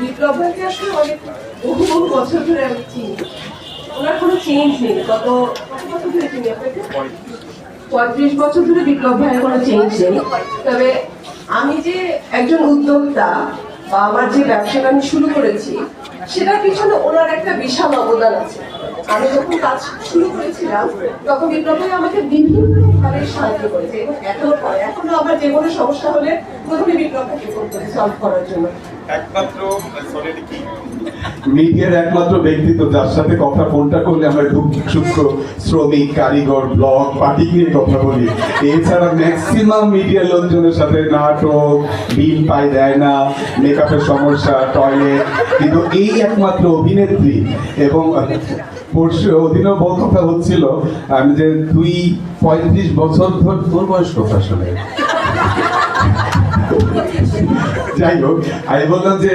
বিপ্লব ভাইকে আসলে অনেক বহু বহু বছর ধরে আমি চিনি। ওনার কোনো চেঞ্জ নেই। কত বছর ধরে চিনি আপনাকে? 35 বছর ধরে বিপ্লব ভাইয়ের কোনো চেঞ্জ নেই। তবে আমি যে একজন উদ্যোক্তা বা আমার যে ব্যবসাটা আমি শুরু করেছি, সেটার পিছনে ওনার একটা বিশাল অবদান আছে। আমি যখন কাজ শুরু করেছিলাম তখন বিপ্লব ভাই আমাকে বিভিন্নভাবে সাহায্য করেছে এবং এখনো আমার যে কোনো সমস্যা হলে প্রথমে বিপ্লব ভাইকে ফোন করি সলভ করার জন্য। মিডিয়ার একমাত্র ব্যক্তিত্ব যার সাথে কথা ফোনটা করলে আমরা দুঃখ সুখ শ্রমিক কারিগর ব্লগ পার্টি নিয়ে কথা বলি। এছাড়া ম্যাক্সিমাম মিডিয়ার লোকজনের সাথে নাটক বিল পাই দেয় না, মেকআপের সমস্যা, টয়লেট, কিন্তু এই একমাত্র অভিনেত্রী। এবং পরশু ওদিনও বহু কথা হচ্ছিল আমি যে তুই 35 বছর ধর, তোর বয়স কত আসলে? যাই হোক, আমি বললাম যে